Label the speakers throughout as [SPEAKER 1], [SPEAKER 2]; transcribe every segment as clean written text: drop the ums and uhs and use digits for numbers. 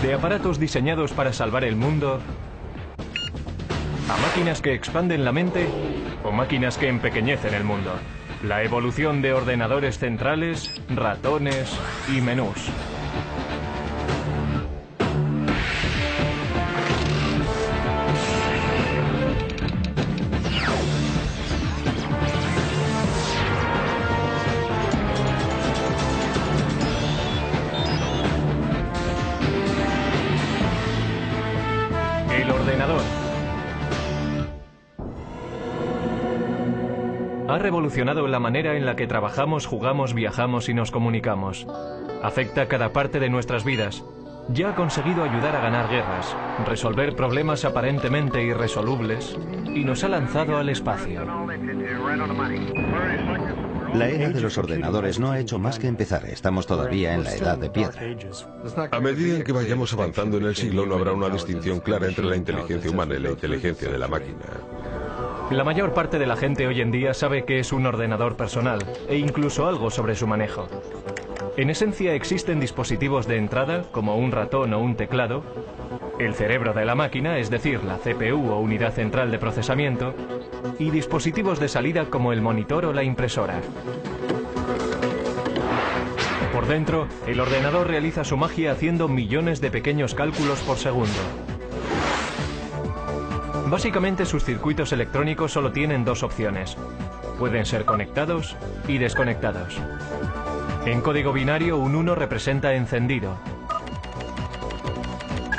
[SPEAKER 1] Desde aparatos diseñados para salvar el mundo, a máquinas que expanden la mente o máquinas que empequeñecen el mundo. La evolución de ordenadores centrales, ratones y menús. El ordenador ha revolucionado la manera en la que trabajamos, jugamos, viajamos y nos comunicamos. Afecta cada parte de nuestras vidas. Ya ha conseguido ayudar a ganar guerras, resolver problemas aparentemente irresolubles y nos ha lanzado al espacio.
[SPEAKER 2] La era de los ordenadores no ha hecho más que empezar. Estamos todavía en la edad de piedra.
[SPEAKER 3] A medida en que vayamos avanzando en el siglo, no habrá una distinción clara entre la inteligencia humana y la inteligencia de la máquina.
[SPEAKER 1] La mayor parte de la gente hoy en día sabe qué es un ordenador personal e incluso algo sobre su manejo. En esencia existen dispositivos de entrada, como un ratón o un teclado, el cerebro de la máquina, es decir, la CPU o unidad central de procesamiento, y dispositivos de salida como el monitor o la impresora. Por dentro, el ordenador realiza su magia haciendo millones de pequeños cálculos por segundo. Básicamente sus circuitos electrónicos solo tienen dos opciones. Pueden ser conectados y desconectados. En código binario, un 1 representa encendido.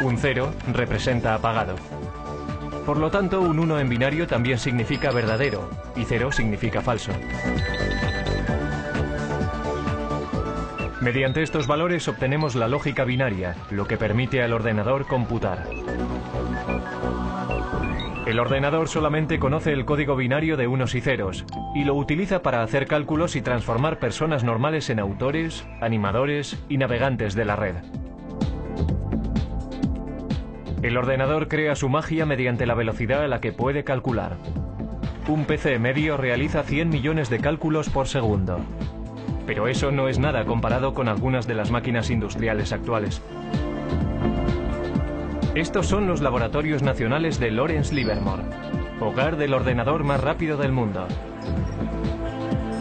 [SPEAKER 1] Un 0 representa apagado. Por lo tanto, un 1 en binario también significa verdadero y 0 significa falso. Mediante estos valores obtenemos la lógica binaria, lo que permite al ordenador computar. El ordenador solamente conoce el código binario de unos y ceros y lo utiliza para hacer cálculos y transformar personas normales en autores, animadores y navegantes de la red. El ordenador crea su magia mediante la velocidad a la que puede calcular. Un PC medio realiza 100 millones de cálculos por segundo. Pero eso no es nada comparado con algunas de las máquinas industriales actuales. Estos son los laboratorios nacionales de Lawrence Livermore, hogar del ordenador más rápido del mundo.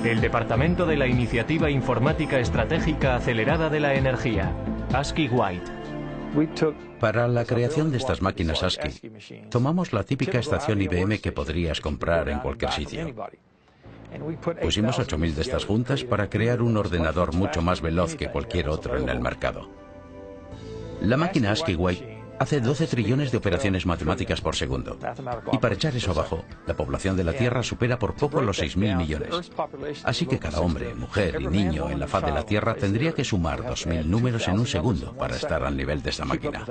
[SPEAKER 1] El Departamento de la Iniciativa Informática Estratégica Acelerada de la Energía, ASCII White.
[SPEAKER 4] Para la creación de estas máquinas ASCII, tomamos la típica estación IBM que podrías comprar en cualquier sitio. Pusimos 8000 de estas juntas para crear un ordenador mucho más veloz que cualquier otro en el mercado. La máquina ASCII White hace 12 trillones de operaciones matemáticas por segundo. Y para echar eso abajo, la población de la Tierra supera por poco los 6.000 millones. Así que cada hombre, mujer y niño en la faz de la Tierra tendría que sumar 2000 números en un segundo para estar al nivel de esta máquina.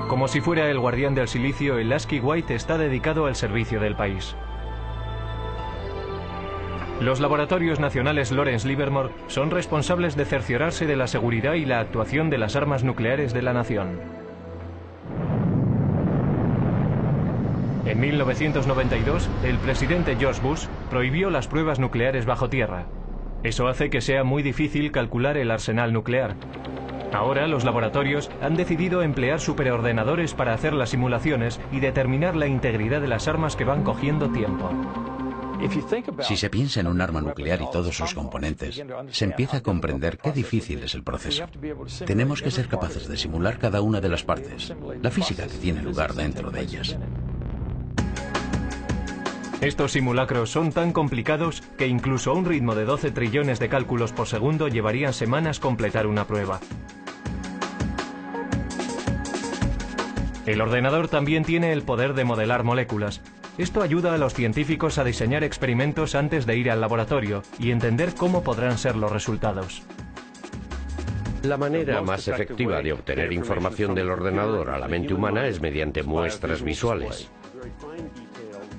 [SPEAKER 1] Como si fuera el guardián del silicio, el ASCII White está dedicado al servicio del país. Los laboratorios nacionales Lawrence Livermore son responsables de cerciorarse de la seguridad y la actuación de las armas nucleares de la nación. En 1992, el presidente George Bush prohibió las pruebas nucleares bajo tierra. Eso hace que sea muy difícil calcular el arsenal nuclear. Ahora los laboratorios han decidido emplear superordenadores para hacer las simulaciones y determinar la integridad de las armas que van cogiendo tiempo.
[SPEAKER 4] Si se piensa en un arma nuclear y todos sus componentes, se empieza a comprender qué difícil es el proceso. Tenemos que ser capaces de simular cada una de las partes, la física que tiene lugar dentro de ellas.
[SPEAKER 1] Estos simulacros son tan complicados que incluso a un ritmo de 12 trillones de cálculos por segundo llevarían semanas completar una prueba. El ordenador también tiene el poder de modelar moléculas. Esto ayuda a los científicos a diseñar experimentos antes de ir al laboratorio y entender cómo podrán ser los resultados.
[SPEAKER 5] La manera más efectiva de obtener información del ordenador a la mente humana es mediante muestras visuales.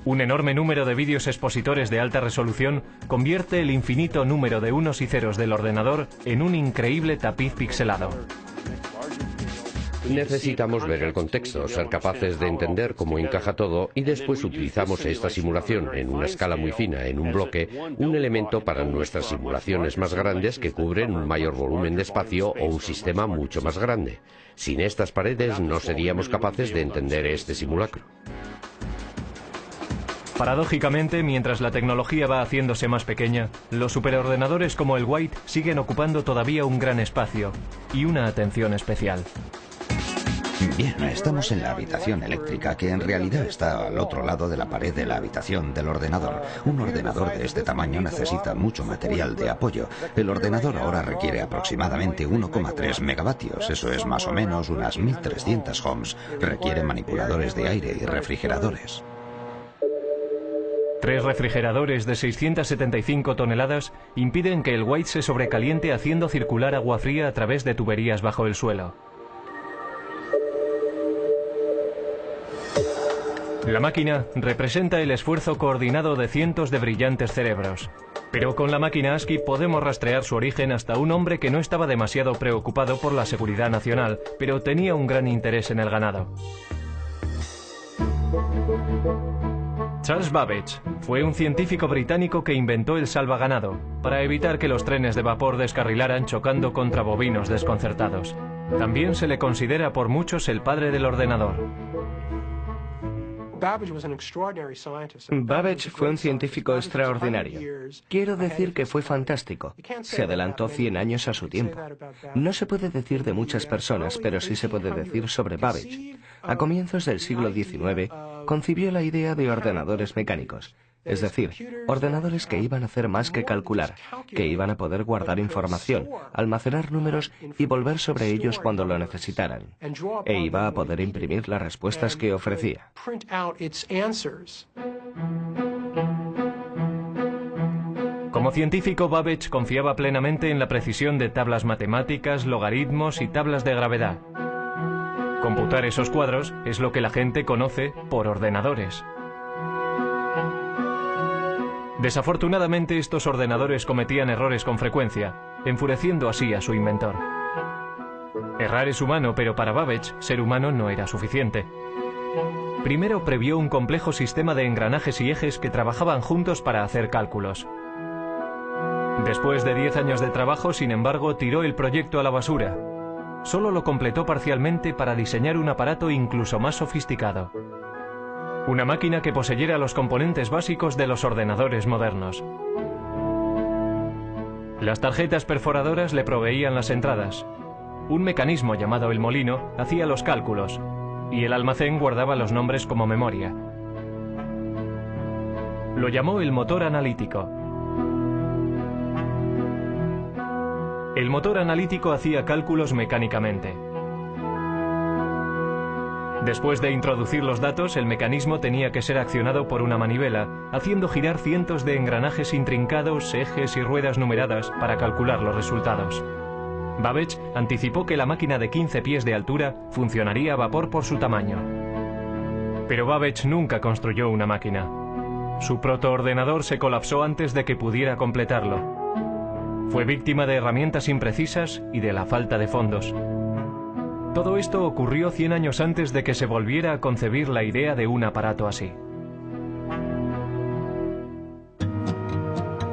[SPEAKER 1] Un enorme número de vídeos expositores de alta resolución convierte el infinito número de unos y ceros del ordenador en un increíble tapiz pixelado.
[SPEAKER 5] Necesitamos ver el contexto, ser capaces de entender cómo encaja todo y después utilizamos esta simulación en una escala muy fina, en un bloque, un elemento para nuestras simulaciones más grandes que cubren un mayor volumen de espacio o un sistema mucho más grande. Sin estas paredes no seríamos capaces de entender este simulacro.
[SPEAKER 1] Paradójicamente, mientras la tecnología va haciéndose más pequeña, los superordenadores como el White siguen ocupando todavía un gran espacio y una atención especial.
[SPEAKER 2] Bien, estamos en la habitación eléctrica, que en realidad está al otro lado de la pared de la habitación del ordenador. Un ordenador de este tamaño necesita mucho material de apoyo. El ordenador ahora requiere aproximadamente 1,3 megavatios, eso es más o menos unas 1300 ohms. Requiere manipuladores de aire y refrigeradores.
[SPEAKER 1] 3 refrigeradores de 675 toneladas impiden que el White se sobrecaliente haciendo circular agua fría a través de tuberías bajo el suelo. La máquina representa el esfuerzo coordinado de cientos de brillantes cerebros. Pero con la máquina ASCII podemos rastrear su origen hasta un hombre que no estaba demasiado preocupado por la seguridad nacional, pero tenía un gran interés en el ganado. Charles Babbage fue un científico británico que inventó el salvaganado para evitar que los trenes de vapor descarrilaran chocando contra bovinos desconcertados. También se le considera por muchos el padre del ordenador.
[SPEAKER 6] Babbage fue un científico extraordinario. Quiero decir que fue fantástico. Se adelantó 100 años a su tiempo. No se puede decir de muchas personas, pero sí se puede decir sobre Babbage. A comienzos del siglo XIX, concibió la idea de ordenadores mecánicos. Es decir, ordenadores que iban a hacer más que calcular, que iban a poder guardar información, almacenar números y volver sobre ellos cuando lo necesitaran. E iba a poder imprimir las respuestas que ofrecía.
[SPEAKER 1] Como científico, Babbage confiaba plenamente en la precisión de tablas matemáticas, logaritmos y tablas de gravedad. Computar esos cuadros es lo que la gente conoce por ordenadores. Desafortunadamente, estos ordenadores cometían errores con frecuencia, enfureciendo así a su inventor. Errar es humano, pero para Babbage, ser humano no era suficiente. Primero previó un complejo sistema de engranajes y ejes que trabajaban juntos para hacer cálculos. Después de 10 años de trabajo, sin embargo, tiró el proyecto a la basura. Solo lo completó parcialmente para diseñar un aparato incluso más sofisticado. Una máquina que poseyera los componentes básicos de los ordenadores modernos. Las tarjetas perforadoras le proveían las entradas. Un mecanismo llamado el molino hacía los cálculos y el almacén guardaba los nombres como memoria. Lo llamó el motor analítico. El motor analítico hacía cálculos mecánicamente. Después de introducir los datos, el mecanismo tenía que ser accionado por una manivela, haciendo girar cientos de engranajes intrincados, ejes y ruedas numeradas para calcular los resultados. Babbage anticipó que la máquina de 15 pies de altura funcionaría a vapor por su tamaño. Pero Babbage nunca construyó una máquina. Su protoordenador se colapsó antes de que pudiera completarlo. Fue víctima de herramientas imprecisas y de la falta de fondos. Todo esto ocurrió 100 años antes de que se volviera a concebir la idea de un aparato así.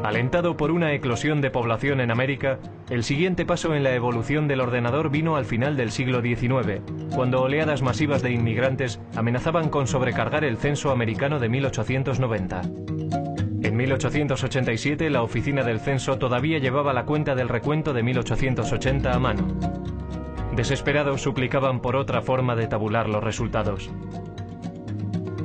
[SPEAKER 1] Alentado por una eclosión de población en América, el siguiente paso en la evolución del ordenador vino al final del siglo XIX, cuando oleadas masivas de inmigrantes amenazaban con sobrecargar el censo americano de 1890. En 1887, la oficina del censo todavía llevaba la cuenta del recuento de 1880 a mano. Desesperados suplicaban por otra forma de tabular los resultados.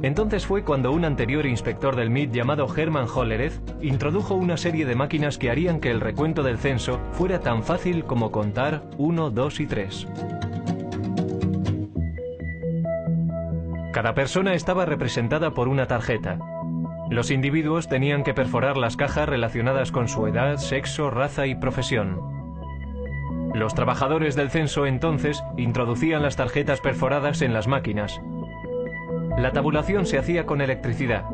[SPEAKER 1] Entonces fue cuando un anterior inspector del MIT llamado Hermann Hollerith introdujo una serie de máquinas que harían que el recuento del censo fuera tan fácil como contar 1, 2 y 3. Cada persona estaba representada por una tarjeta. Los individuos tenían que perforar las cajas relacionadas con su edad, sexo, raza y profesión. Los trabajadores del censo entonces introducían las tarjetas perforadas en las máquinas. La tabulación se hacía con electricidad.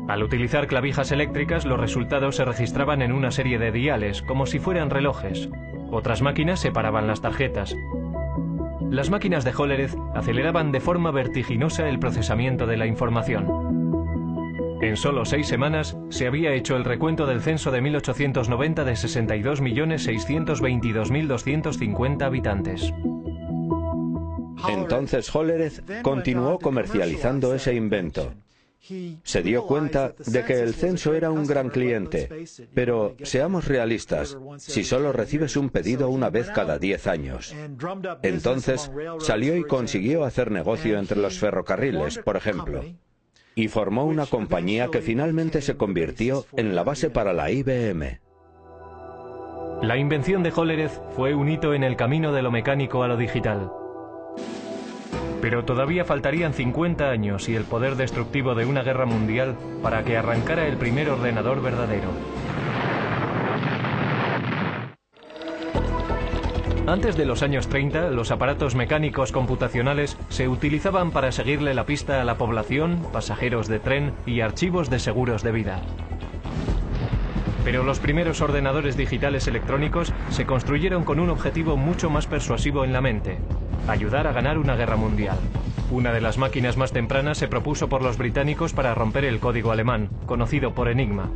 [SPEAKER 1] Al utilizar clavijas eléctricas, los resultados se registraban en una serie de diales, como si fueran relojes. Otras máquinas separaban las tarjetas. Las máquinas de Hollerith aceleraban de forma vertiginosa el procesamiento de la información. En solo 6 semanas se había hecho el recuento del censo de 1890 de 62.622.250 habitantes.
[SPEAKER 7] Entonces Hollerith continuó comercializando ese invento. Se dio cuenta de que el censo era un gran cliente, pero seamos realistas, si solo recibes un pedido una vez cada 10 años. Entonces salió y consiguió hacer negocio entre los ferrocarriles, por ejemplo, y formó una compañía que finalmente se convirtió en la base para la IBM.
[SPEAKER 1] La invención de Hollerith fue un hito en el camino de lo mecánico a lo digital. Pero todavía faltarían 50 años y el poder destructivo de una guerra mundial para que arrancara el primer ordenador verdadero. Antes de los años 30, los aparatos mecánicos computacionales se utilizaban para seguirle la pista a la población, pasajeros de tren y archivos de seguros de vida. Pero los primeros ordenadores digitales electrónicos se construyeron con un objetivo mucho más persuasivo en la mente: ayudar a ganar una guerra mundial. Una de las máquinas más tempranas se propuso por los británicos para romper el código alemán, conocido por Enigma.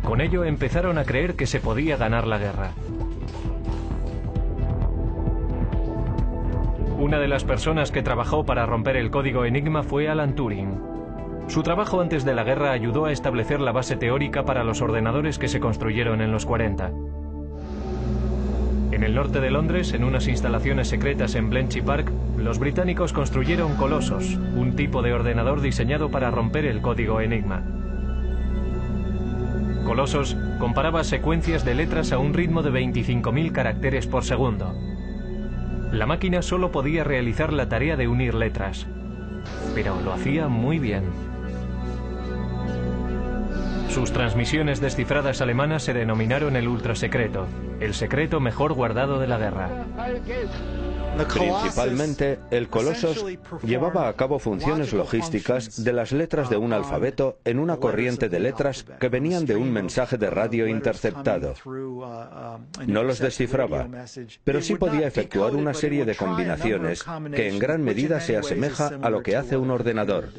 [SPEAKER 1] Con ello empezaron a creer que se podía ganar la guerra. Una de las personas que trabajó para romper el código Enigma fue Alan Turing. Su trabajo antes de la guerra ayudó a establecer la base teórica para los ordenadores que se construyeron en los 40. En el norte de Londres, en unas instalaciones secretas en Bletchley Park, los británicos construyeron Colossus, un tipo de ordenador diseñado para romper el código Enigma. Colossus comparaba secuencias de letras a un ritmo de 25.000 caracteres por segundo. La máquina solo podía realizar la tarea de unir letras, pero lo hacía muy bien. Sus transmisiones descifradas alemanas se denominaron el ultrasecreto, el secreto mejor guardado de la guerra.
[SPEAKER 7] Principalmente, el Colossus llevaba a cabo funciones logísticas de las letras de un alfabeto en una corriente de letras que venían de un mensaje de radio interceptado. No los descifraba, pero sí podía efectuar una serie de combinaciones que en gran medida se asemeja a lo que hace un ordenador.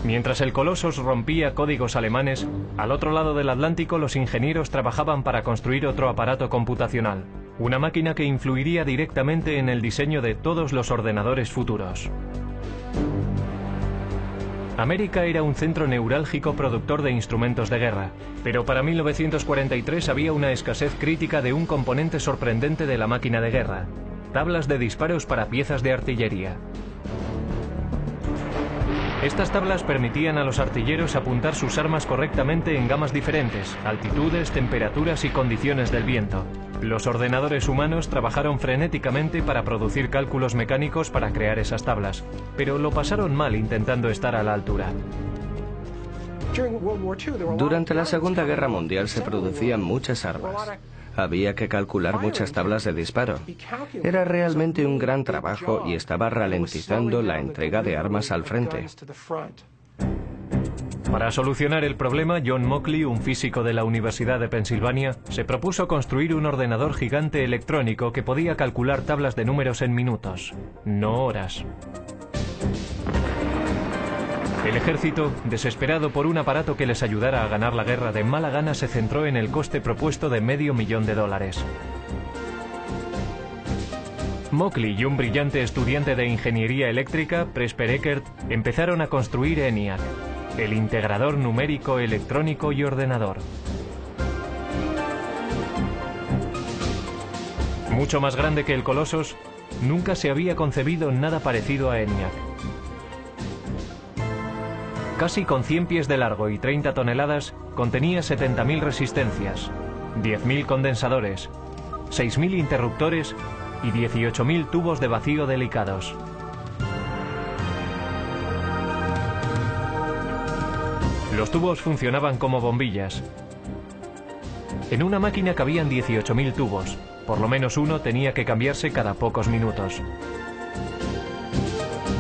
[SPEAKER 1] Mientras el Colossus rompía códigos alemanes, al otro lado del Atlántico los ingenieros trabajaban para construir otro aparato computacional, una máquina que influiría directamente en el diseño de todos los ordenadores futuros. América era un centro neurálgico productor de instrumentos de guerra, pero para 1943 había una escasez crítica de un componente sorprendente de la máquina de guerra: tablas de disparos para piezas de artillería. Estas tablas permitían a los artilleros apuntar sus armas correctamente en gamas diferentes, altitudes, temperaturas y condiciones del viento. Los ordenadores humanos trabajaron frenéticamente para producir cálculos mecánicos para crear esas tablas, pero lo pasaron mal intentando estar a la altura.
[SPEAKER 6] Durante la Segunda Guerra Mundial se producían muchas armas. Había que calcular muchas tablas de disparo. Era realmente un gran trabajo y estaba ralentizando la entrega de armas al frente.
[SPEAKER 1] Para solucionar el problema, John Mauchly, un físico de la Universidad de Pensilvania, se propuso construir un ordenador gigante electrónico que podía calcular tablas de números en minutos, no horas. El ejército, desesperado por un aparato que les ayudara a ganar la guerra, de mala gana se centró en el coste propuesto de $500,000. Mauchly y un brillante estudiante de ingeniería eléctrica, Presper Eckert, empezaron a construir ENIAC, el integrador numérico, electrónico y ordenador. Mucho más grande que el Colossus, nunca se había concebido nada parecido a ENIAC. Casi con 100 pies de largo y 30 toneladas, contenía 70.000 resistencias, 10.000 condensadores, 6.000 interruptores y 18.000 tubos de vacío delicados. Los tubos funcionaban como bombillas. En una máquina cabían 18.000 tubos, por lo menos uno tenía que cambiarse cada pocos minutos.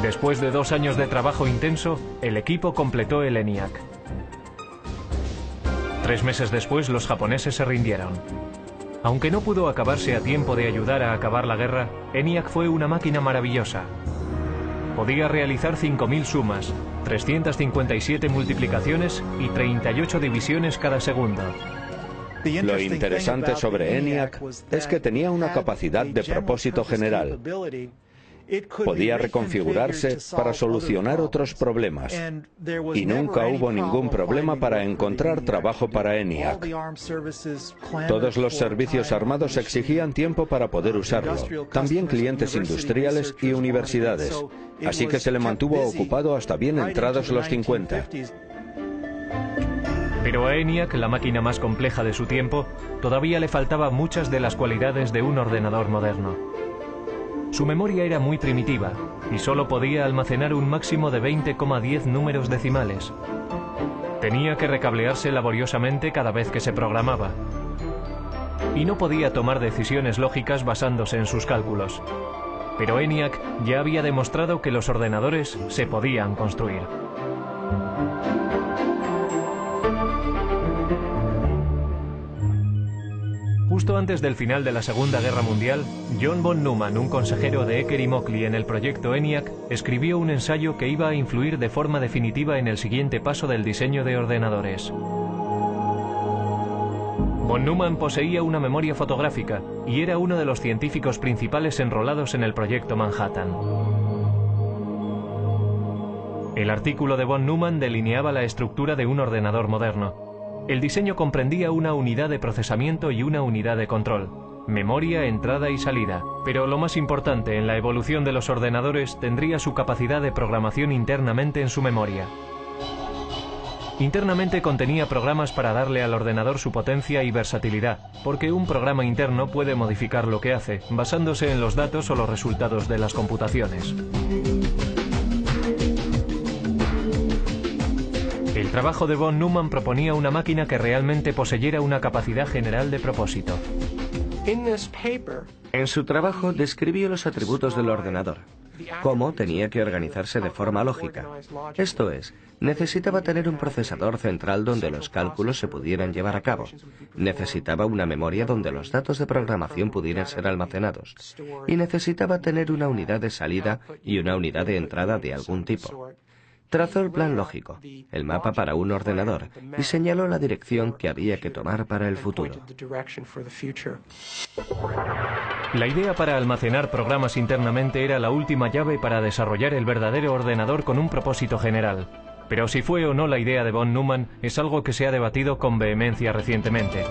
[SPEAKER 1] Después de 2 años de trabajo intenso, el equipo completó el ENIAC. 3 meses después, los japoneses se rindieron. Aunque no pudo acabarse a tiempo de ayudar a acabar la guerra, ENIAC fue una máquina maravillosa. Podía realizar 5.000 sumas, 357 multiplicaciones y 38 divisiones cada segundo.
[SPEAKER 7] Lo interesante sobre ENIAC es que tenía una capacidad de propósito general. Podía reconfigurarse para solucionar otros problemas. Y nunca hubo ningún problema para encontrar trabajo para ENIAC. Todos los servicios armados exigían tiempo para poder usarlo, también clientes industriales y universidades. Así que se le mantuvo ocupado hasta bien entrados los 50.
[SPEAKER 1] Pero a ENIAC, la máquina más compleja de su tiempo, todavía le faltaban muchas de las cualidades de un ordenador moderno. Su memoria era muy primitiva y solo podía almacenar un máximo de 20,10 números decimales. Tenía que recablearse laboriosamente cada vez que se programaba. Y no podía tomar decisiones lógicas basándose en sus cálculos. Pero ENIAC ya había demostrado que los ordenadores se podían construir. Justo antes del final de la Segunda Guerra Mundial, John von Neumann, un consejero de Ecker y Moseley en el proyecto ENIAC, escribió un ensayo que iba a influir de forma definitiva en el siguiente paso del diseño de ordenadores. Von Neumann poseía una memoria fotográfica y era uno de los científicos principales enrolados en el proyecto Manhattan. El artículo de von Neumann delineaba la estructura de un ordenador moderno. El diseño comprendía una unidad de procesamiento y una unidad de control, memoria, entrada y salida. Pero lo más importante en la evolución de los ordenadores tendría su capacidad de programación internamente en su memoria. Internamente contenía programas para darle al ordenador su potencia y versatilidad, porque un programa interno puede modificar lo que hace, basándose en los datos o los resultados de las computaciones. El trabajo de von Neumann proponía una máquina que realmente poseyera una capacidad general de propósito.
[SPEAKER 6] En su trabajo describió los atributos del ordenador, cómo tenía que organizarse de forma lógica. Esto es, necesitaba tener un procesador central donde los cálculos se pudieran llevar a cabo. Necesitaba una memoria donde los datos de programación pudieran ser almacenados. Y necesitaba tener una unidad de salida y una unidad de entrada de algún tipo. Trazó el plan lógico, el mapa para un ordenador, y señaló la dirección que había que tomar para el futuro.
[SPEAKER 1] La idea para almacenar programas internamente era la última llave para desarrollar el verdadero ordenador con un propósito general. Pero si fue o no la idea de von Neumann es algo que se ha debatido con vehemencia recientemente.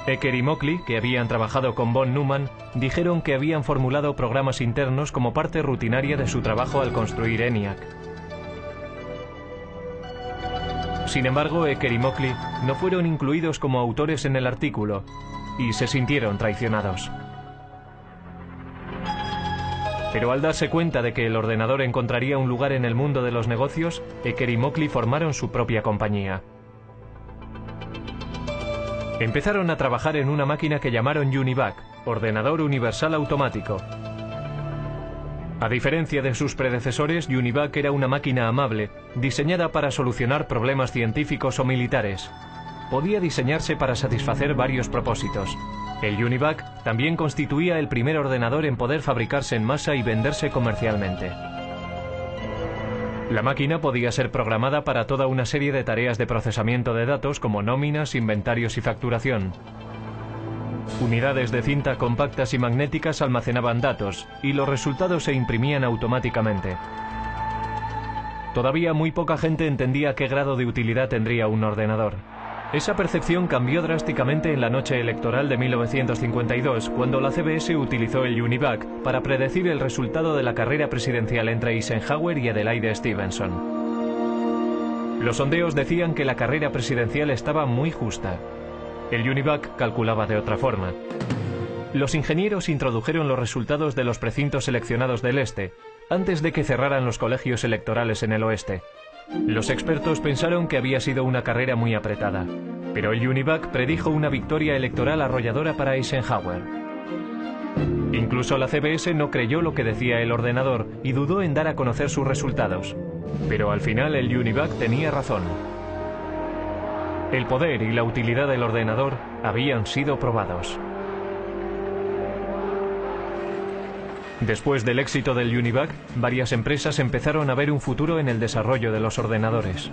[SPEAKER 1] Ecker y Moseley, que habían trabajado con von Neumann, dijeron que habían formulado programas internos como parte rutinaria de su trabajo al construir ENIAC. Sin embargo, Ecker y Moseley no fueron incluidos como autores en el artículo y se sintieron traicionados. Pero al darse cuenta de que el ordenador encontraría un lugar en el mundo de los negocios, Ecker y Moseley formaron su propia compañía. Empezaron a trabajar en una máquina que llamaron UNIVAC, Ordenador Universal Automático. A diferencia de sus predecesores, UNIVAC era una máquina amable, diseñada para solucionar problemas científicos o militares. Podía diseñarse para satisfacer varios propósitos. El UNIVAC también constituía el primer ordenador en poder fabricarse en masa y venderse comercialmente. La máquina podía ser programada para toda una serie de tareas de procesamiento de datos como nóminas, inventarios y facturación. Unidades de cinta compactas y magnéticas almacenaban datos y los resultados se imprimían automáticamente. Todavía muy poca gente entendía qué grado de utilidad tendría un ordenador. Esa percepción cambió drásticamente en la noche electoral de 1952, cuando la CBS utilizó el UNIVAC para predecir el resultado de la carrera presidencial entre Eisenhower y Adelaide Stevenson. Los sondeos decían que la carrera presidencial estaba muy justa. El UNIVAC calculaba de otra forma. Los ingenieros introdujeron los resultados de los precintos seleccionados del este, antes de que cerraran los colegios electorales en el oeste. Los expertos pensaron que había sido una carrera muy apretada, pero el UNIVAC predijo una victoria electoral arrolladora para Eisenhower. Incluso la CBS no creyó lo que decía el ordenador y dudó en dar a conocer sus resultados. Pero al final el UNIVAC tenía razón. El poder y la utilidad del ordenador habían sido probados. Después del éxito del Univac, varias empresas empezaron a ver un futuro en el desarrollo de los ordenadores.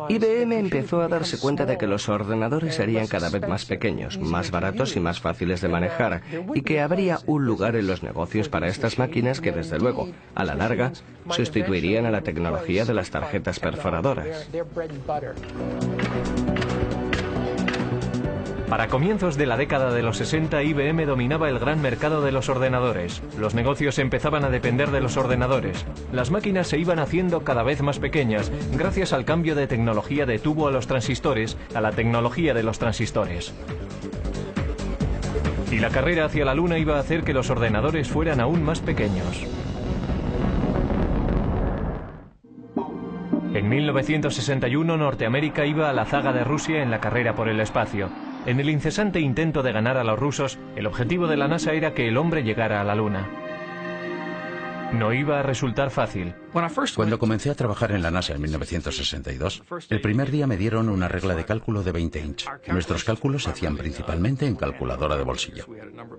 [SPEAKER 6] IBM empezó a darse cuenta de que los ordenadores serían cada vez más pequeños, más baratos y más fáciles de manejar, y que habría un lugar en los negocios para estas máquinas que, desde luego, a la larga, sustituirían a la tecnología de las tarjetas perforadoras.
[SPEAKER 1] Para comienzos de la década de los 60, IBM dominaba el gran mercado de los ordenadores. Los negocios empezaban a depender de los ordenadores. Las máquinas se iban haciendo cada vez más pequeñas, gracias al cambio de tecnología de tubo a los transistores, a la tecnología de los transistores. Y la carrera hacia la Luna iba a hacer que los ordenadores fueran aún más pequeños. En 1961, Norteamérica iba a la zaga de Rusia en la carrera por el espacio. En el incesante intento de ganar a los rusos, el objetivo de la NASA era que el hombre llegara a la Luna. No iba a resultar fácil.
[SPEAKER 4] Cuando comencé a trabajar en la NASA en 1962, el primer día me dieron una regla de cálculo de 20 inch. Nuestros cálculos se hacían principalmente en calculadora de bolsillo.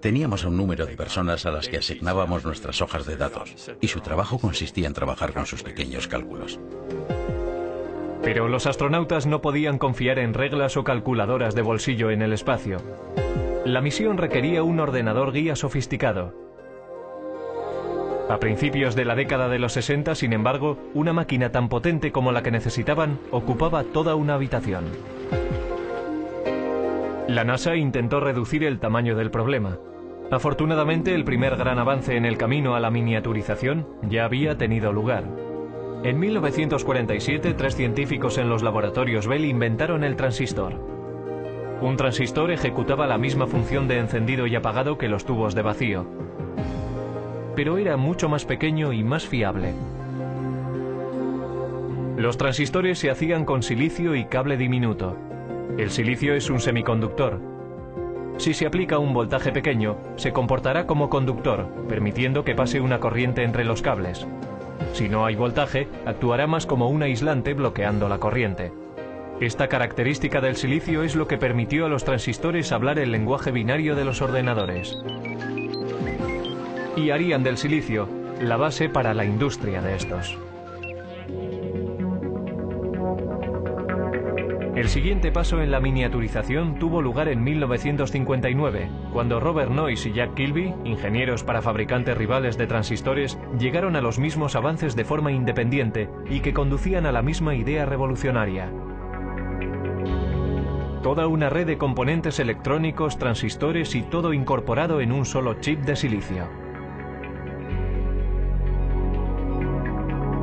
[SPEAKER 4] Teníamos a un número de personas a las que asignábamos nuestras hojas de datos, y su trabajo consistía en trabajar con sus pequeños cálculos.
[SPEAKER 1] Pero los astronautas no podían confiar en reglas o calculadoras de bolsillo en el espacio. La misión requería un ordenador guía sofisticado. A principios de la década de los 60, sin embargo, una máquina tan potente como la que necesitaban ocupaba toda una habitación. La NASA intentó reducir el tamaño del problema. Afortunadamente, el primer gran avance en el camino a la miniaturización ya había tenido lugar. En 1947, 3 científicos en los laboratorios Bell inventaron el transistor. Un transistor ejecutaba la misma función de encendido y apagado que los tubos de vacío, pero era mucho más pequeño y más fiable. Los transistores se hacían con silicio y cable diminuto. El silicio es un semiconductor. Si se aplica un voltaje pequeño, se comportará como conductor, permitiendo que pase una corriente entre los cables. Si no hay voltaje, actuará más como un aislante bloqueando la corriente. Esta característica del silicio es lo que permitió a los transistores hablar el lenguaje binario de los ordenadores. Y harían del silicio la base para la industria de estos. El siguiente paso en la miniaturización tuvo lugar en 1959, cuando Robert Noyce y Jack Kilby, ingenieros para fabricantes rivales de transistores, llegaron a los mismos avances de forma independiente y que conducían a la misma idea revolucionaria. Toda una red de componentes electrónicos, transistores y todo incorporado en un solo chip de silicio.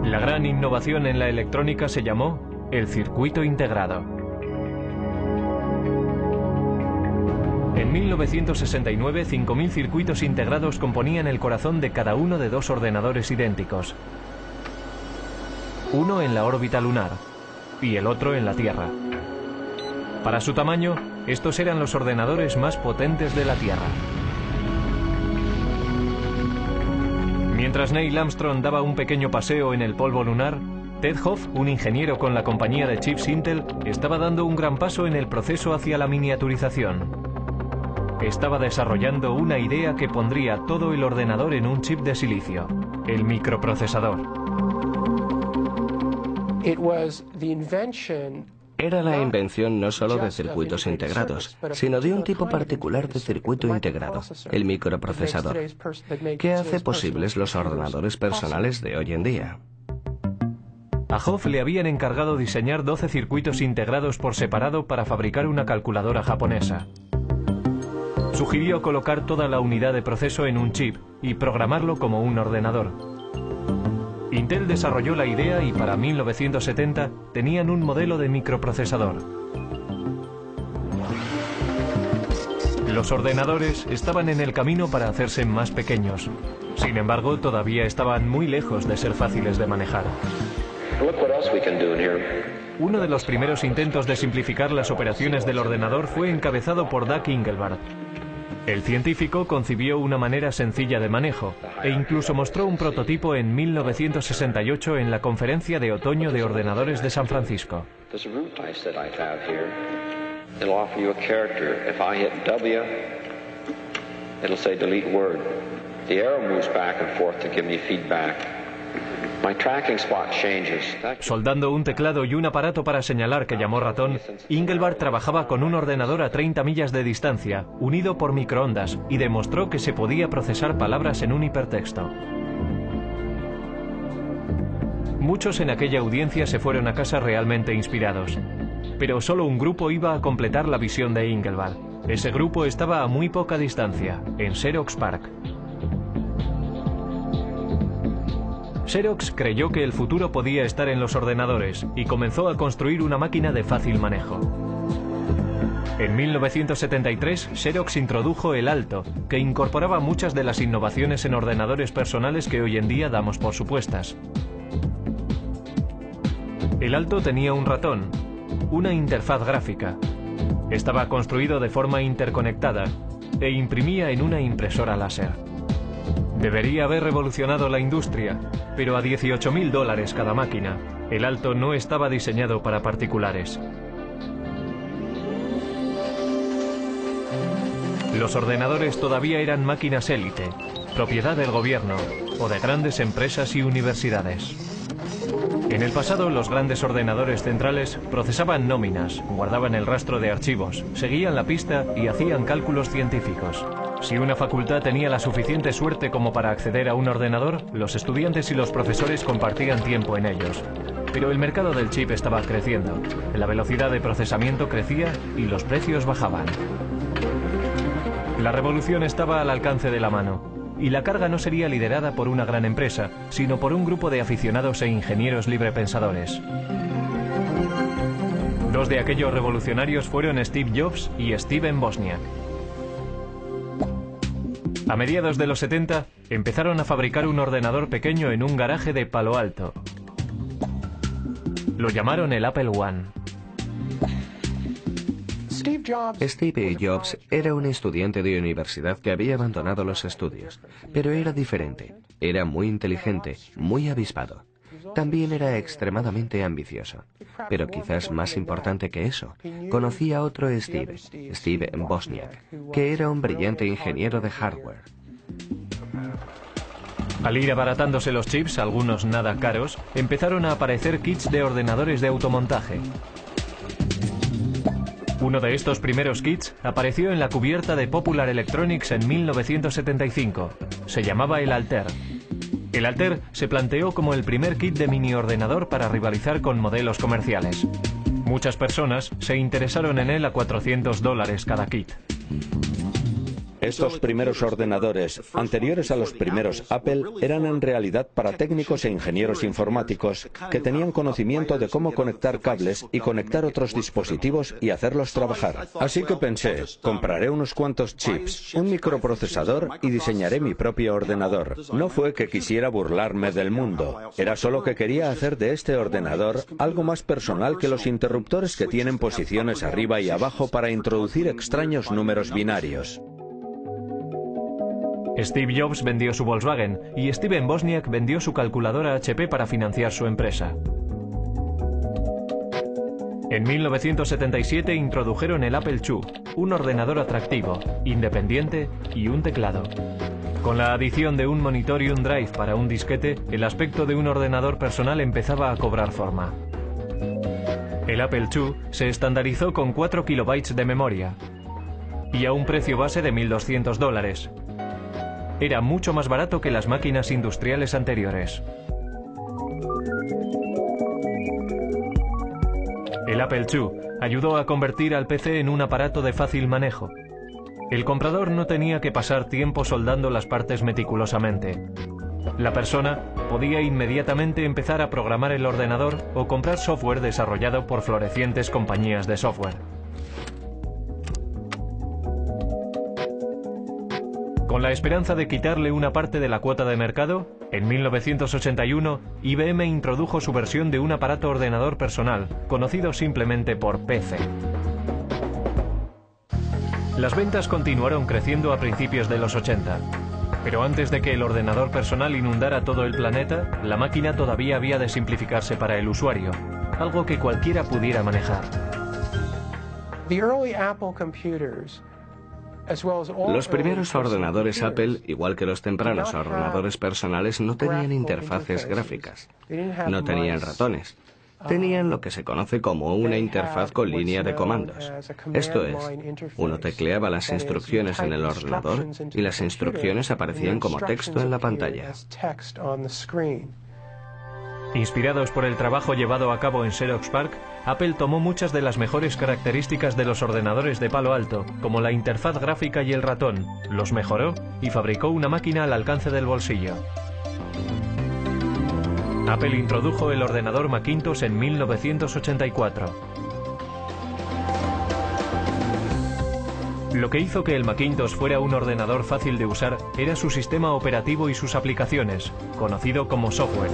[SPEAKER 1] La gran innovación en la electrónica se llamó el circuito integrado. En 1969, 5.000 circuitos integrados componían el corazón de cada uno de 2 ordenadores idénticos. Uno en la órbita lunar y el otro en la Tierra. Para su tamaño, estos eran los ordenadores más potentes de la Tierra. Mientras Neil Armstrong daba un pequeño paseo en el polvo lunar, Ted Hoff, un ingeniero con la compañía de chips Intel, estaba dando un gran paso en el proceso hacia la miniaturización. Estaba desarrollando una idea que pondría todo el ordenador en un chip de silicio, el microprocesador.
[SPEAKER 6] Era la invención no solo de circuitos integrados, sino de un tipo particular de circuito integrado, el microprocesador, que hace posibles los ordenadores personales de hoy en día.
[SPEAKER 1] A Hoff le habían encargado diseñar 12 circuitos integrados por separado para fabricar una calculadora japonesa. Sugirió colocar toda la unidad de proceso en un chip y programarlo como un ordenador. Intel desarrolló la idea y para 1970 tenían un modelo de microprocesador. Los ordenadores estaban en el camino para hacerse más pequeños. Sin embargo, todavía estaban muy lejos de ser fáciles de manejar. Uno de los primeros intentos de simplificar las operaciones del ordenador fue encabezado por Doug Engelbart. El científico concibió una manera sencilla de manejo e incluso mostró un prototipo en 1968 en la Conferencia de Otoño de Ordenadores de San Francisco. Soldando un teclado y un aparato para señalar que llamó ratón, Engelbart trabajaba con un ordenador a 30 millas de distancia, unido por microondas, y demostró que se podía procesar palabras en un hipertexto. Muchos en aquella audiencia se fueron a casa realmente inspirados, pero solo un grupo iba a completar la visión de Engelbart. Ese grupo estaba a muy poca distancia, en Xerox PARC. Xerox creyó que el futuro podía estar en los ordenadores y comenzó a construir una máquina de fácil manejo. En 1973, Xerox introdujo el Alto, que incorporaba muchas de las innovaciones en ordenadores personales que hoy en día damos por supuestas. El Alto tenía un ratón, una interfaz gráfica, estaba construido de forma interconectada e imprimía en una impresora láser. Debería haber revolucionado la industria, pero a $18.000 cada máquina. El Alto no estaba diseñado para particulares. Los ordenadores todavía eran máquinas élite, propiedad del gobierno o de grandes empresas y universidades. En el pasado, los grandes ordenadores centrales procesaban nóminas, guardaban el rastro de archivos, seguían la pista y hacían cálculos científicos. Si una facultad tenía la suficiente suerte como para acceder a un ordenador, los estudiantes y los profesores compartían tiempo en ellos. Pero el mercado del chip estaba creciendo, la velocidad de procesamiento crecía y los precios bajaban. La revolución estaba al alcance de la mano, y la carga no sería liderada por una gran empresa, sino por un grupo de aficionados e ingenieros librepensadores. Dos de aquellos revolucionarios fueron Steve Jobs y Steven Wozniak. A mediados de los 70, empezaron a fabricar un ordenador pequeño en un garaje de Palo Alto. Lo llamaron el Apple I.
[SPEAKER 6] Steve Jobs era un estudiante de universidad que había abandonado los estudios, pero era diferente. Era muy inteligente, muy avispado. También era extremadamente ambicioso. Pero quizás más importante que eso, conocía a otro Steve, Steve Wozniak, que era un brillante ingeniero de hardware.
[SPEAKER 1] Al ir abaratándose los chips, algunos nada caros, empezaron a aparecer kits de ordenadores de automontaje. Uno de estos primeros kits apareció en la cubierta de Popular Electronics en 1975. Se llamaba el Altair. El Altair se planteó como el primer kit de mini ordenador para rivalizar con modelos comerciales. Muchas personas se interesaron en él a $400 cada kit.
[SPEAKER 7] Estos primeros ordenadores, anteriores a los primeros Apple, eran en realidad para técnicos e ingenieros informáticos que tenían conocimiento de cómo conectar cables y conectar otros dispositivos y hacerlos trabajar. Así que pensé, compraré unos cuantos chips, un microprocesador y diseñaré mi propio ordenador. No fue que quisiera burlarme del mundo, era solo que quería hacer de este ordenador algo más personal que los interruptores que tienen posiciones arriba y abajo para introducir extraños números binarios.
[SPEAKER 1] Steve Jobs vendió su Volkswagen y Steven Wozniak vendió su calculadora HP para financiar su empresa. En 1977 introdujeron el Apple II, un ordenador atractivo, independiente y un teclado. Con la adición de un monitor y un drive para un disquete, el aspecto de un ordenador personal empezaba a cobrar forma. El Apple II se estandarizó con 4 kilobytes de memoria y a un precio base de $1.200. Era mucho más barato que las máquinas industriales anteriores. El Apple II ayudó a convertir al PC en un aparato de fácil manejo. El comprador no tenía que pasar tiempo soldando las partes meticulosamente. La persona podía inmediatamente empezar a programar el ordenador o comprar software desarrollado por florecientes compañías de software. Con la esperanza de quitarle una parte de la cuota de mercado, en 1981 IBM introdujo su versión de un aparato ordenador personal, conocido simplemente por PC. Las ventas continuaron creciendo a principios de los 80. Pero antes de que el ordenador personal inundara todo el planeta, la máquina todavía había de simplificarse para el usuario, algo que cualquiera pudiera manejar.
[SPEAKER 6] Los primeros ordenadores Apple, igual que los tempranos ordenadores personales, no tenían interfaces gráficas, no tenían ratones. Tenían lo que se conoce como una interfaz con línea de comandos. Esto es, uno tecleaba las instrucciones en el ordenador y las instrucciones aparecían como texto en la pantalla.
[SPEAKER 1] Inspirados por el trabajo llevado a cabo en Xerox PARC, Apple tomó muchas de las mejores características de los ordenadores de Palo Alto, como la interfaz gráfica y el ratón, los mejoró y fabricó una máquina al alcance del bolsillo. Apple introdujo el ordenador Macintosh en 1984. Lo que hizo que el Macintosh fuera un ordenador fácil de usar era su sistema operativo y sus aplicaciones, conocido como software.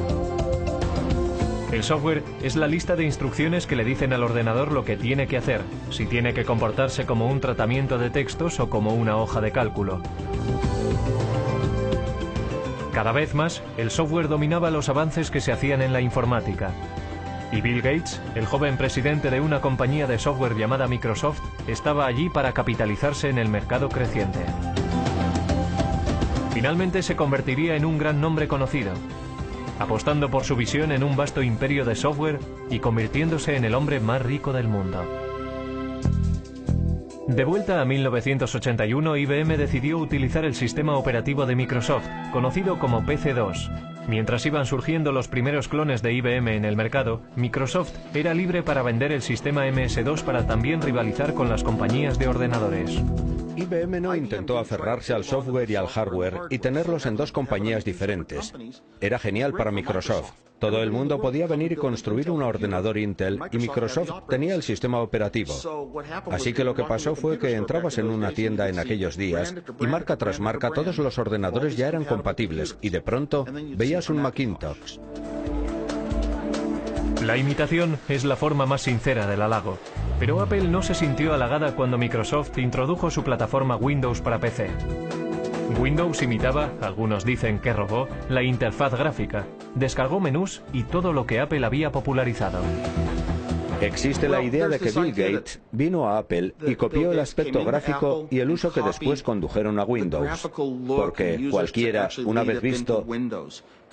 [SPEAKER 1] El software es la lista de instrucciones que le dicen al ordenador lo que tiene que hacer, si tiene que comportarse como un tratamiento de textos o como una hoja de cálculo. Cada vez más, el software dominaba los avances que se hacían en la informática. Y Bill Gates, el joven presidente de una compañía de software llamada Microsoft, estaba allí para capitalizarse en el mercado creciente. Finalmente se convertiría en un gran nombre conocido, apostando por su visión en un vasto imperio de software y convirtiéndose en el hombre más rico del mundo. De vuelta a 1981, IBM decidió utilizar el sistema operativo de Microsoft, conocido como PC-2. Mientras iban surgiendo los primeros clones de IBM en el mercado, Microsoft era libre para vender el sistema MS-2 para también rivalizar con las compañías de ordenadores.
[SPEAKER 7] IBM no intentó aferrarse al software y al hardware y tenerlos en dos compañías diferentes. Era genial para Microsoft. Todo el mundo podía venir y construir un ordenador Intel y Microsoft tenía el sistema operativo. Así que lo que pasó fue que entrabas en una tienda en aquellos días y marca tras marca todos los ordenadores ya eran compatibles y de pronto veías un Macintosh.
[SPEAKER 1] La imitación es la forma más sincera del halago, pero Apple no se sintió halagada cuando Microsoft introdujo su plataforma Windows para PC. Windows imitaba, algunos dicen que robó, la interfaz gráfica, descargó menús y todo lo que Apple había popularizado.
[SPEAKER 7] Existe la idea de que Bill Gates vino a Apple y copió el aspecto gráfico y el uso que después condujeron a Windows, porque cualquiera, una vez visto,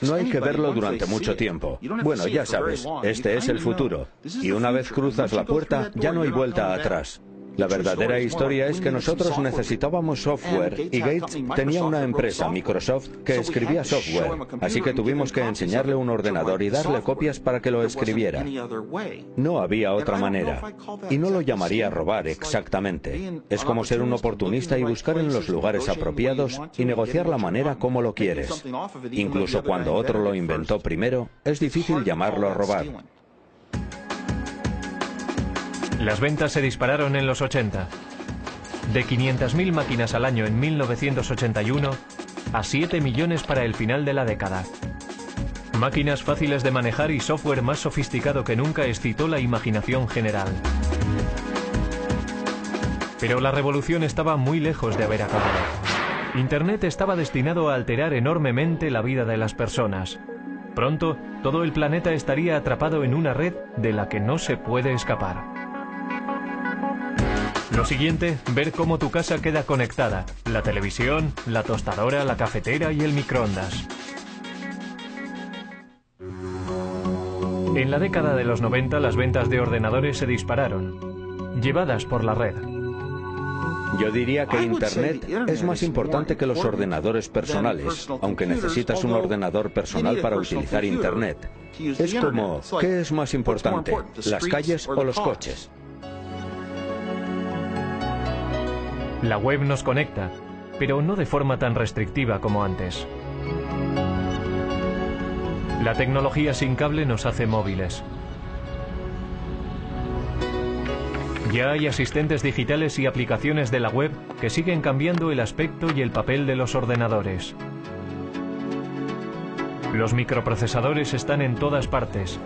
[SPEAKER 7] no hay que verlo durante mucho tiempo. Bueno, ya sabes, este es el futuro, y una vez cruzas la puerta, ya no hay vuelta atrás. La verdadera historia es que nosotros necesitábamos software y Gates tenía una empresa, Microsoft, que escribía software, así que tuvimos que enseñarle un ordenador y darle copias para que lo escribiera. No había otra manera. Y no lo llamaría robar exactamente. Es como ser un oportunista y buscar en los lugares apropiados y negociar la manera como lo quieres. Incluso cuando otro lo inventó primero, es difícil llamarlo robar.
[SPEAKER 1] Las ventas se dispararon en los 80. De 500.000 máquinas al año en 1981 a 7 millones para el final de la década. Máquinas fáciles de manejar y software más sofisticado que nunca excitó la imaginación general. Pero la revolución estaba muy lejos de haber acabado. Internet estaba destinado a alterar enormemente la vida de las personas. Pronto, todo el planeta estaría atrapado en una red de la que no se puede escapar. Lo siguiente, ver cómo tu casa queda conectada. La televisión, la tostadora, la cafetera y el microondas. En la década de los 90 las ventas de ordenadores se dispararon, llevadas por la red.
[SPEAKER 7] Yo diría que Internet es más importante que los ordenadores personales, aunque necesitas un ordenador personal para utilizar Internet. Es como, ¿qué es más importante? ¿Las calles o los coches?
[SPEAKER 1] La web nos conecta, pero no de forma tan restrictiva como antes. La tecnología sin cable nos hace móviles. Ya hay asistentes digitales y aplicaciones de la web que siguen cambiando el aspecto y el papel de los ordenadores. Los microprocesadores están en todas partes.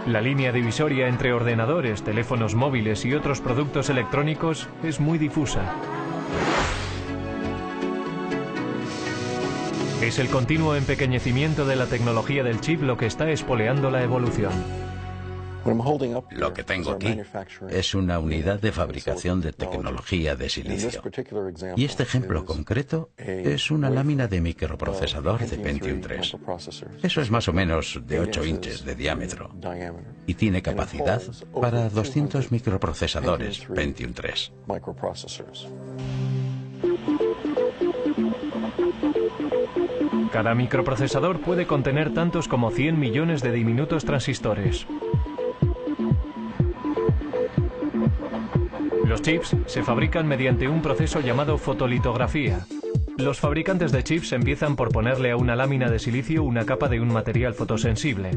[SPEAKER 1] La línea divisoria entre ordenadores, teléfonos móviles y otros productos electrónicos es muy difusa. Es el continuo empequeñecimiento de la tecnología del chip lo que está espoleando la evolución.
[SPEAKER 4] Lo que tengo aquí es una unidad de fabricación de tecnología de silicio. Y este ejemplo concreto es una lámina de microprocesador de Pentium 3. Eso es más o menos de 8 inches de diámetro. Y tiene capacidad para 200 microprocesadores Pentium 3.
[SPEAKER 1] Cada microprocesador puede contener tantos como 100 millones de diminutos transistores. Los chips se fabrican mediante un proceso llamado fotolitografía. Los fabricantes de chips empiezan por ponerle a una lámina de silicio una capa de un material fotosensible.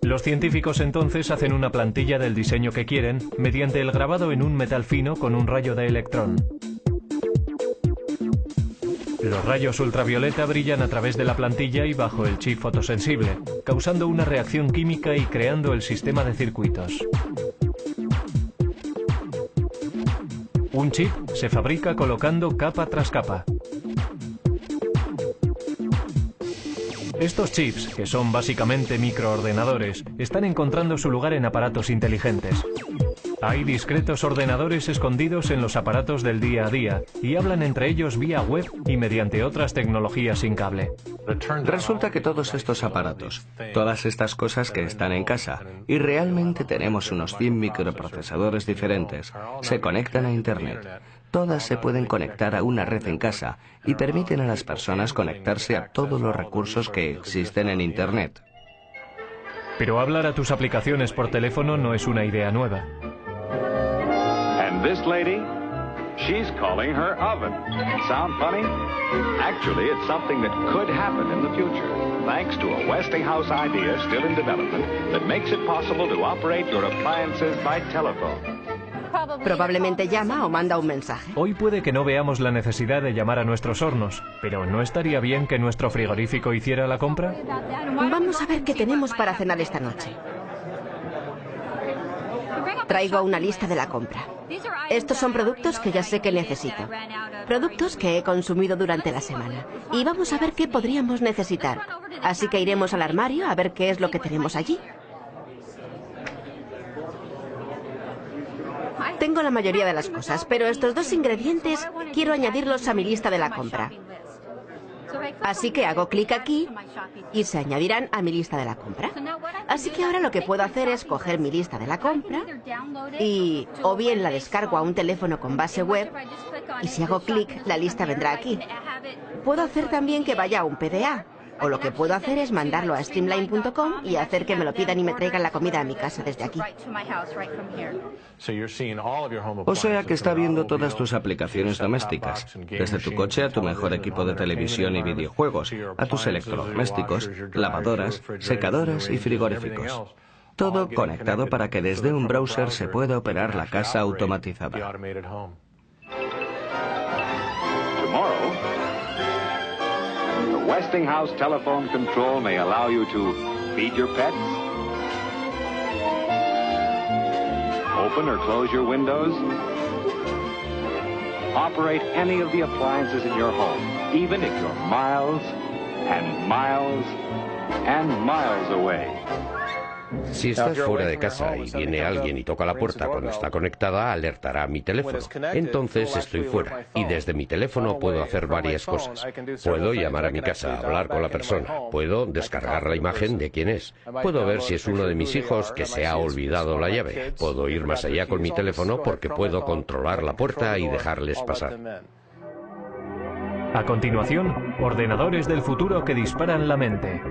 [SPEAKER 1] Los científicos entonces hacen una plantilla del diseño que quieren mediante el grabado en un metal fino con un rayo de electrón. Los rayos ultravioleta brillan a través de la plantilla y bajo el chip fotosensible, causando una reacción química y creando el sistema de circuitos. Un chip se fabrica colocando capa tras capa. Estos chips, que son básicamente microordenadores, están encontrando su lugar en aparatos inteligentes. Hay discretos ordenadores escondidos en los aparatos del día a día y hablan entre ellos vía web y mediante otras tecnologías sin cable.
[SPEAKER 6] Resulta que todos estos aparatos, todas estas cosas que están en casa, y realmente tenemos unos 100 microprocesadores diferentes, se conectan a Internet. Todas se pueden conectar a una red en casa y permiten a las personas conectarse a todos los recursos que existen en Internet.
[SPEAKER 1] Pero hablar a tus aplicaciones por teléfono no es una idea nueva.
[SPEAKER 8] And this lady, she's calling her oven. Sound funny? Actually, it's something that could happen in the future, thanks to a Westinghouse idea still in development that makes it possible to operate your appliances by telephone.
[SPEAKER 9] Probablemente llama o manda un mensaje.
[SPEAKER 1] Hoy puede que no veamos la necesidad de llamar a nuestros hornos, pero ¿no estaría bien que nuestro frigorífico hiciera la compra?
[SPEAKER 9] Vamos a ver qué tenemos para cenar esta noche. Traigo una lista de la compra. Estos son productos que ya sé que necesito. Productos que he consumido durante la semana. Y vamos a ver qué podríamos necesitar. Así que iremos al armario a ver qué es lo que tenemos allí. Tengo la mayoría de las cosas, pero estos dos ingredientes quiero añadirlos a mi lista de la compra. Así que hago clic aquí y se añadirán a mi lista de la compra. Así que ahora lo que puedo hacer es coger mi lista de la compra y o bien la descargo a un teléfono con base web y si hago clic la lista vendrá aquí. Puedo hacer también que vaya a un PDA. O lo que puedo hacer es mandarlo a streamline.com y hacer que me lo pidan y me traigan la comida a mi casa desde aquí.
[SPEAKER 6] O sea que está viendo todas tus aplicaciones domésticas, desde tu coche a tu mejor equipo de televisión y videojuegos, a tus electrodomésticos, lavadoras, secadoras y frigoríficos. Todo conectado para que desde un browser se pueda operar la casa automatizada.
[SPEAKER 8] Westinghouse telephone control may allow you to feed your pets, open or close your windows, operate any of the appliances in your home, even if you're miles and miles and miles away.
[SPEAKER 5] Si estás fuera de casa y viene alguien y toca la puerta cuando está conectada, alertará a mi teléfono. Entonces estoy fuera y desde mi teléfono puedo hacer varias cosas. Puedo llamar a mi casa, hablar con la persona. Puedo descargar la imagen de quién es. Puedo ver si es uno de mis hijos que se ha olvidado la llave. Puedo ir más allá con mi teléfono porque puedo controlar la puerta y dejarles pasar.
[SPEAKER 1] A continuación, ordenadores del futuro que disparan la mente.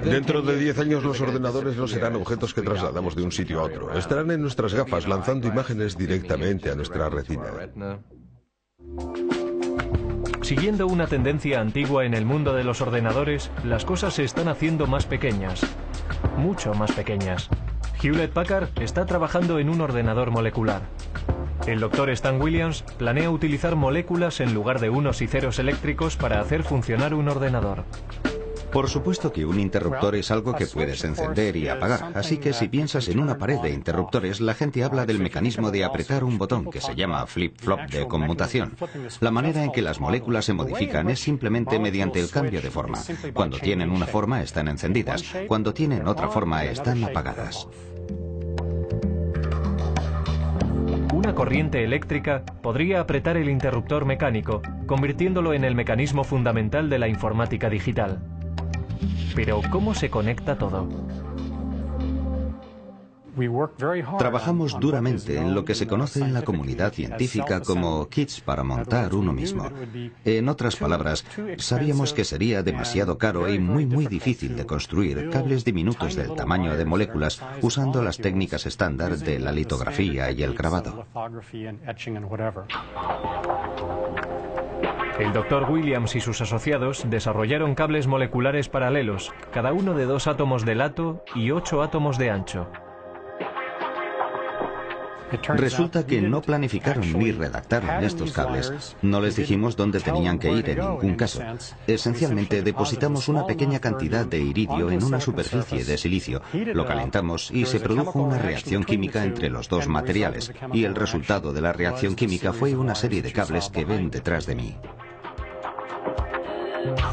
[SPEAKER 3] Dentro de 10 años los ordenadores no serán objetos que trasladamos de un sitio a otro. Estarán en nuestras gafas lanzando imágenes directamente a nuestra retina.
[SPEAKER 1] Siguiendo una tendencia antigua en el mundo de los ordenadores, las cosas se están haciendo más pequeñas. Mucho más pequeñas. Hewlett Packard está trabajando en un ordenador molecular. El Dr. Stan Williams planea utilizar moléculas en lugar de unos y ceros eléctricos para hacer funcionar un ordenador.
[SPEAKER 2] Por supuesto que un interruptor es algo que puedes encender y apagar, así que si piensas en una pared de interruptores, la gente habla del mecanismo de apretar un botón que se llama flip-flop de conmutación. La manera en que las moléculas se modifican es simplemente mediante el cambio de forma. Cuando tienen una forma están encendidas, cuando tienen otra forma están apagadas.
[SPEAKER 1] Una corriente eléctrica podría apretar el interruptor mecánico, convirtiéndolo en el mecanismo fundamental de la informática digital. Pero, ¿cómo se conecta todo?
[SPEAKER 2] Trabajamos duramente en lo que se conoce en la comunidad científica como kits para montar uno mismo. En otras palabras, sabíamos que sería demasiado caro y muy difícil de construir cables diminutos del tamaño de moléculas usando las técnicas estándar de la litografía y el grabado.
[SPEAKER 1] El Dr. Williams y sus asociados desarrollaron cables moleculares paralelos, cada uno de 2 átomos de lato y 8 átomos de ancho.
[SPEAKER 2] Resulta que no planificaron ni redactaron estos cables. No les dijimos dónde tenían que ir en ningún caso. Esencialmente depositamos una pequeña cantidad de iridio en una superficie de silicio, lo calentamos y se produjo una reacción química entre los dos materiales. Y el resultado de la reacción química fue una serie de cables que ven detrás de mí.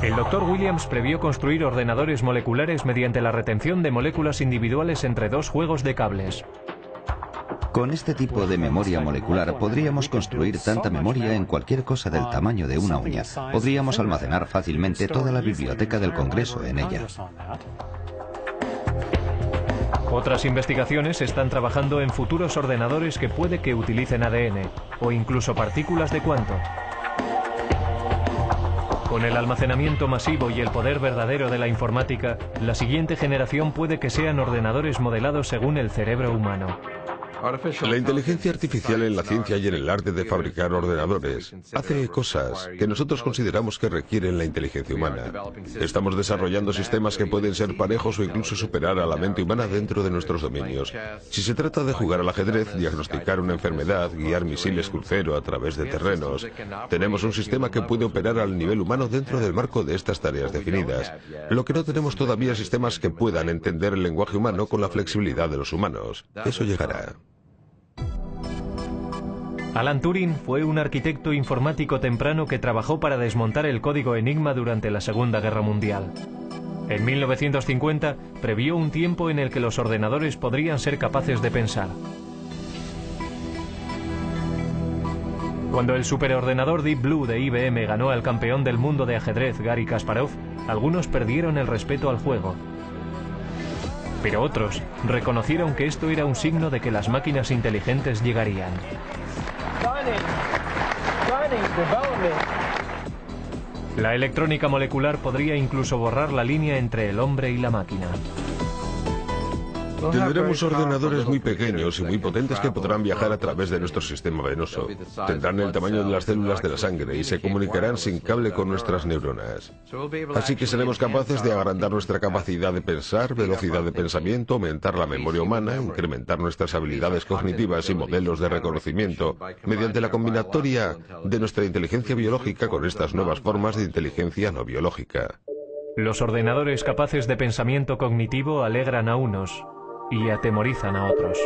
[SPEAKER 1] El Dr. Williams previó construir ordenadores moleculares mediante la retención de moléculas individuales entre 2 juegos de cables.
[SPEAKER 2] Con este tipo de memoria molecular podríamos construir tanta memoria en cualquier cosa del tamaño de una uña. Podríamos almacenar fácilmente toda la biblioteca del Congreso en ella.
[SPEAKER 1] Otras investigaciones están trabajando en futuros ordenadores que puede que utilicen ADN o incluso partículas de cuanto. Con el almacenamiento masivo y el poder verdadero de la informática, la siguiente generación puede que sean ordenadores modelados según el cerebro humano.
[SPEAKER 3] La inteligencia artificial en la ciencia y en el arte de fabricar ordenadores hace cosas que nosotros consideramos que requieren la inteligencia humana. Estamos desarrollando sistemas que pueden ser parejos o incluso superar a la mente humana dentro de nuestros dominios. Si se trata de jugar al ajedrez, diagnosticar una enfermedad, guiar misiles crucero a través de terrenos, tenemos un sistema que puede operar al nivel humano dentro del marco de estas tareas definidas. Lo que no tenemos todavía es sistemas que puedan entender el lenguaje humano con la flexibilidad de los humanos. Eso llegará.
[SPEAKER 1] Alan Turing fue un arquitecto informático temprano que trabajó para desmontar el código Enigma durante la Segunda Guerra Mundial. En 1950 previó un tiempo en el que los ordenadores podrían ser capaces de pensar. Cuando el superordenador Deep Blue de IBM ganó al campeón del mundo de ajedrez Garry Kasparov, algunos perdieron el respeto al juego. Pero otros reconocieron que esto era un signo de que las máquinas inteligentes llegarían. La electrónica molecular podría incluso borrar la línea entre el hombre y la máquina.
[SPEAKER 3] Tendremos ordenadores muy pequeños y muy potentes que podrán viajar a través de nuestro sistema venoso. Tendrán el tamaño de las células de la sangre y se comunicarán sin cable con nuestras neuronas. Así que seremos capaces de agrandar nuestra capacidad de pensar, velocidad de pensamiento, aumentar la memoria humana, incrementar nuestras habilidades cognitivas y modelos de reconocimiento mediante la combinatoria de nuestra inteligencia biológica con estas nuevas formas de inteligencia no biológica.
[SPEAKER 1] Los ordenadores capaces de pensamiento cognitivo alegran a unos y atemorizan a otros.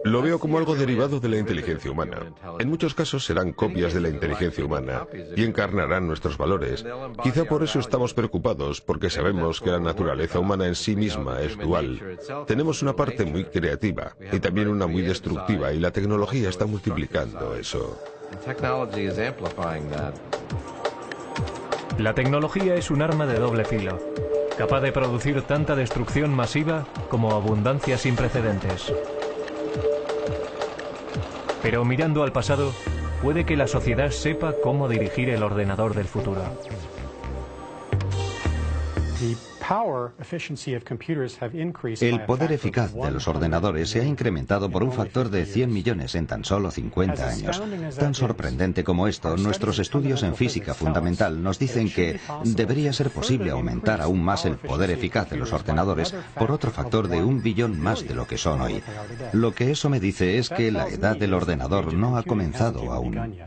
[SPEAKER 3] Lo veo como algo derivado de la inteligencia humana. En muchos casos serán copias de la inteligencia humana y encarnarán nuestros valores. Quizá por eso estamos preocupados, porque sabemos que la naturaleza humana en sí misma es dual. Tenemos una parte muy creativa y también una muy destructiva, y la tecnología está multiplicando eso.
[SPEAKER 1] La tecnología es un arma de doble filo, capaz de producir tanta destrucción masiva como abundancia sin precedentes. Pero mirando al pasado, puede que la sociedad sepa cómo dirigir el ordenador del futuro.
[SPEAKER 2] El poder eficaz de los ordenadores se ha incrementado por un factor de 100 millones en tan solo 50 años. Tan sorprendente como esto, nuestros estudios en física fundamental nos dicen que debería ser posible aumentar aún más el poder eficaz de los ordenadores por otro factor de 1 billón más de lo que son hoy. Lo que eso me dice es que la edad del ordenador no ha comenzado aún.